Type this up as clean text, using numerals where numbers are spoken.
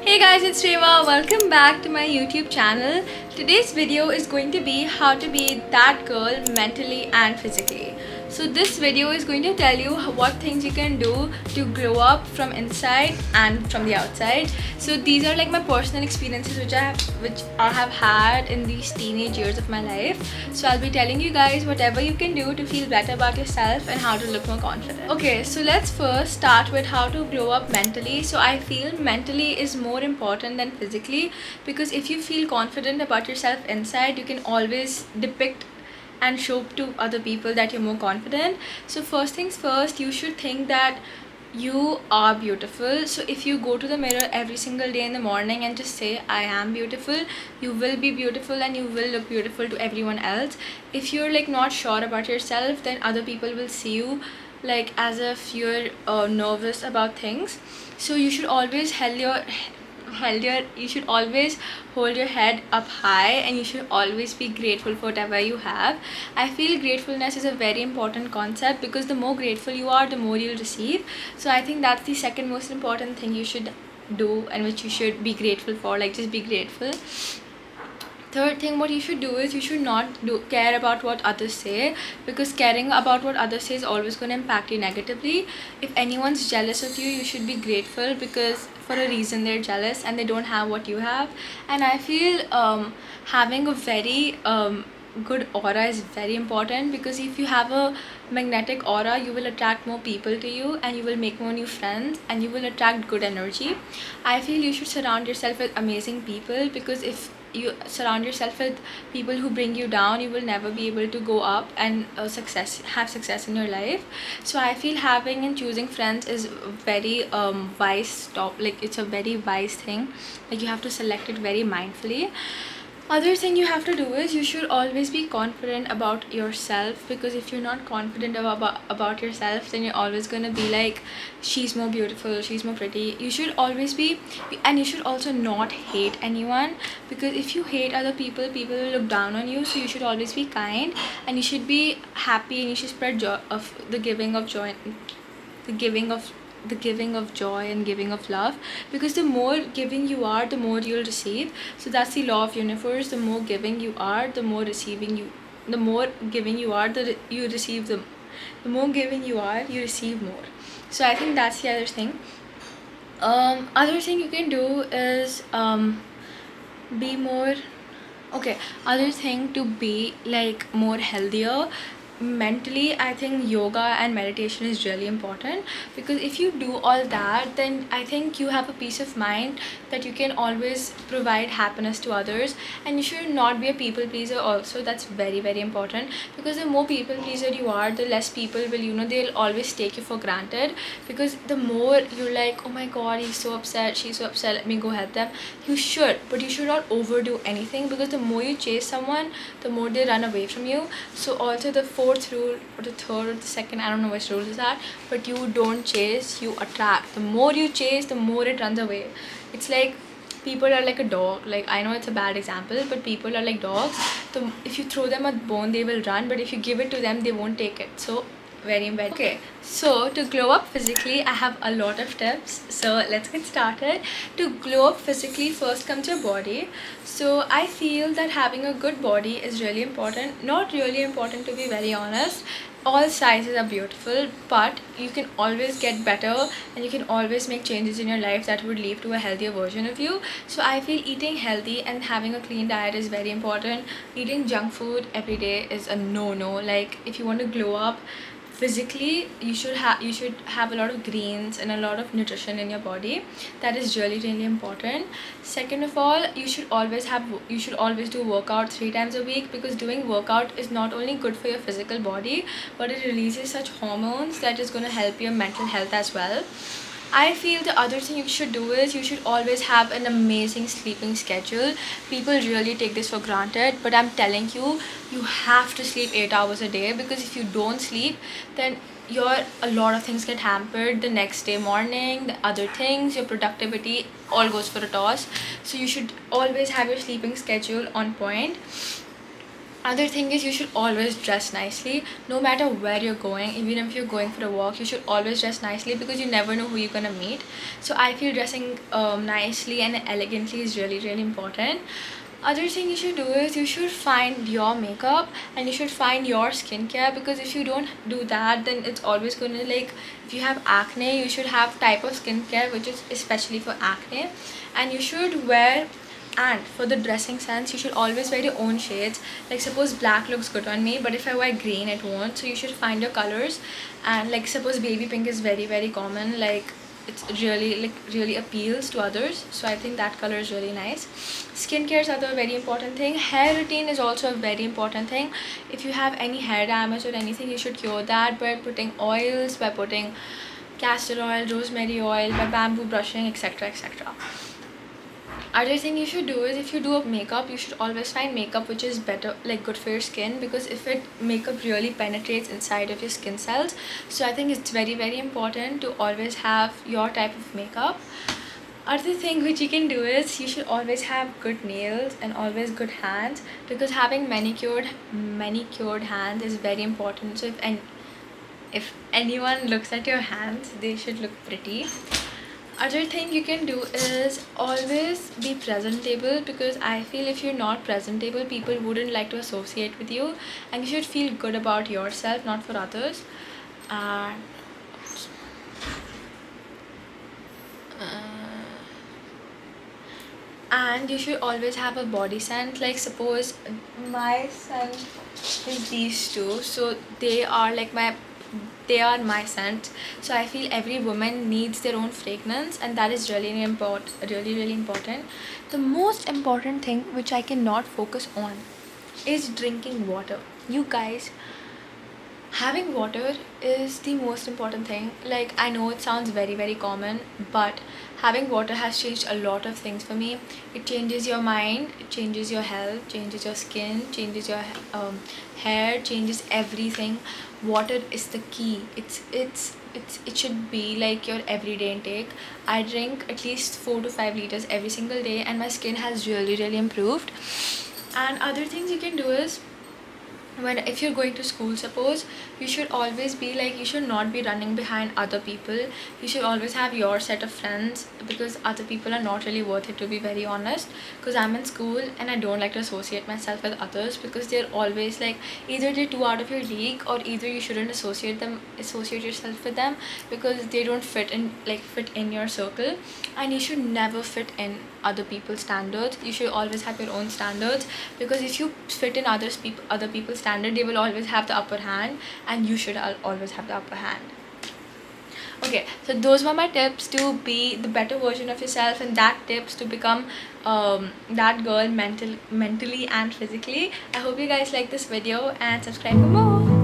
Hey guys, it's Reva. Welcome back to my YouTube channel. Today's video is going to be how to be that girl mentally and physically. So this video is going to tell you what things you can do to glow up from inside and from the outside. So these are like my personal experiences which I have had in these teenage years of my life. So I'll be telling you guys whatever you can do to feel better about yourself and how to look more confident. Okay, so let's first start with how to glow up mentally. So I feel mentally is more important than physically, because if you feel confident about yourself inside, you can always depict and show to other people that you're more confident. So first things first, you should think that you are beautiful. So if you go to the mirror every single day in the morning and just say I am beautiful, you will be beautiful and you will look beautiful to everyone else. If you're like not sure about yourself, then other people will see you like as if you're nervous about things. So you should always you should always hold your head up high, and you should always be grateful for whatever you have. I feel gratefulness is a very important concept, because the more grateful you are, the more you'll receive. So I think that's the second most important thing you should do, and which you should be grateful for. Like, just be grateful. Third thing, what you should do is you should not care about what others say, because caring about what others say is always going to impact you negatively. If anyone's jealous of you, you should be grateful, because for a reason they're jealous and they don't have what you have. And I feel having a very good aura is very important, because if you have a magnetic aura, you will attract more people to you, and you will make more new friends, and you will attract good energy. I feel you should surround yourself with amazing people, because if you surround yourself with people who bring you down, you will never be able to go up and have success in your life. So I feel having and choosing friends is very wise like it's a very wise thing. Like, you have to select it very mindfully. Other thing you have to do is you should always be confident about yourself, because if you're not confident about yourself, then you're always going to be like, she's more beautiful, she's more pretty. You should always be, and you should also not hate anyone, because if you hate other people, people will look down on you. So you should always be kind, and you should be happy, and you should spread joy of the giving of joy, the giving of joy and giving of love, because the more giving you are, the more you'll receive. So that's the law of universe. The more giving you are, the more receiving you the more giving you are, you receive the more giving you are, you receive more. So I think that's the other thing. Other thing you can do is be more okay other thing to be like more healthier mentally. I think yoga and meditation is really important, because if you do all that, then I think you have a peace of mind that you can always provide happiness to others. And you should not be a people pleaser also. That's very, very important, because the more people pleaser you are, the less people will, they'll always take you for granted. Because the more you're like, oh my god, he's so upset, she's so upset, let me go help them, you should, but you should not overdo anything, because the more you chase someone, the more they run away from you. So also the fourth rule, or the third or the second, I don't know which rule is that, but you don't chase, you attract. The more you chase, the more it runs away. It's like people are like a dog. Like, I know it's a bad example, but people are like dogs. If you throw them a bone, they will run, but if you give it to them, they won't take it. So very important. Okay, so to glow up physically, I have a lot of tips. So let's get started. To glow up physically, first comes your body. So I feel that having a good body is really important. Not really important, to be very honest. All sizes are beautiful, but you can always get better, and you can always make changes in your life that would lead to a healthier version of you. So I feel eating healthy and having a clean diet is very important. Eating junk food every day is a no-no. Like, if you want to glow up physically, you should have a lot of greens and a lot of nutrition in your body. That is really, really important. Second of all, you should always do workout 3 times a week, because doing workout is not only good for your physical body, but it releases such hormones that is going to help your mental health as well. I feel the other thing you should do is you should always have an amazing sleeping schedule. People really take this for granted, but I'm telling you, you have to sleep 8 hours a day, because if you don't sleep, then a lot of things get hampered the next day morning. The other things, your productivity, all goes for a toss. So you should always have your sleeping schedule on point. Other thing is, you should always dress nicely no matter where you're going. Even if you're going for a walk, you should always dress nicely because you never know who you're gonna meet. So I feel dressing nicely and elegantly is really, really important. Other thing you should do is, you should find your makeup and you should find your skincare, because if you don't do that, then it's always gonna, like, if you have acne, you should have type of skincare which is especially for acne. And you should wear, and for the dressing sense, you should always wear your own shades. Like, suppose black looks good on me, but if I wear green, it won't. So you should find your colors. And like, suppose baby pink is very, very common, like it's really, like, really appeals to others, so I think that color is really nice. Skincare is other very important thing. Hair routine is also a very important thing. If you have any hair damage or anything, you should cure that by putting oils, by putting castor oil, rosemary oil, by bamboo brushing, etc, etc. Other thing you should do is, if you do a makeup, you should always find makeup which is better, like good for your skin, because if it makeup really penetrates inside of your skin cells. So I think it's very, very important to always have your type of makeup. Other thing which you can do is, you should always have good nails and always good hands, because having manicured hands is very important. So if anyone looks at your hands, they should look pretty. Other thing you can do is always be presentable, because I feel if you're not presentable, people wouldn't like to associate with you, and you should feel good about yourself, not for others. And and you should always have a body scent. Like, suppose my scent is these two, so they are my scent. So I feel every woman needs their own fragrance, and that is really really important. The most important thing which I cannot focus on is drinking water. You guys, having water is the most important thing. Like, I know it sounds very, very common, but having water has changed a lot of things for me. It changes your mind, it changes your health, changes your skin, changes your hair, changes everything. Water is the key. It should be like your everyday intake. I drink at least 4 to 5 liters every single day, and my skin has really, really improved. And other things you can do is, if you're going to school, suppose, you should always be like, you should not be running behind other people. You should always have your set of friends, because other people are not really worth it, to be very honest. Because I'm in school and I don't like to associate myself with others, because they're always like, either they're too out of your league, or either you shouldn't associate yourself with them, because they don't fit in your circle. And you should never fit in other people's standards. You should always have your own standards, because if you fit in other people's standard, they will always have the upper hand, and you should always have the upper hand. Okay, so those were my tips to be the better version of yourself, and that tips to become that girl mentally and physically. I hope you guys like this video, and subscribe for more.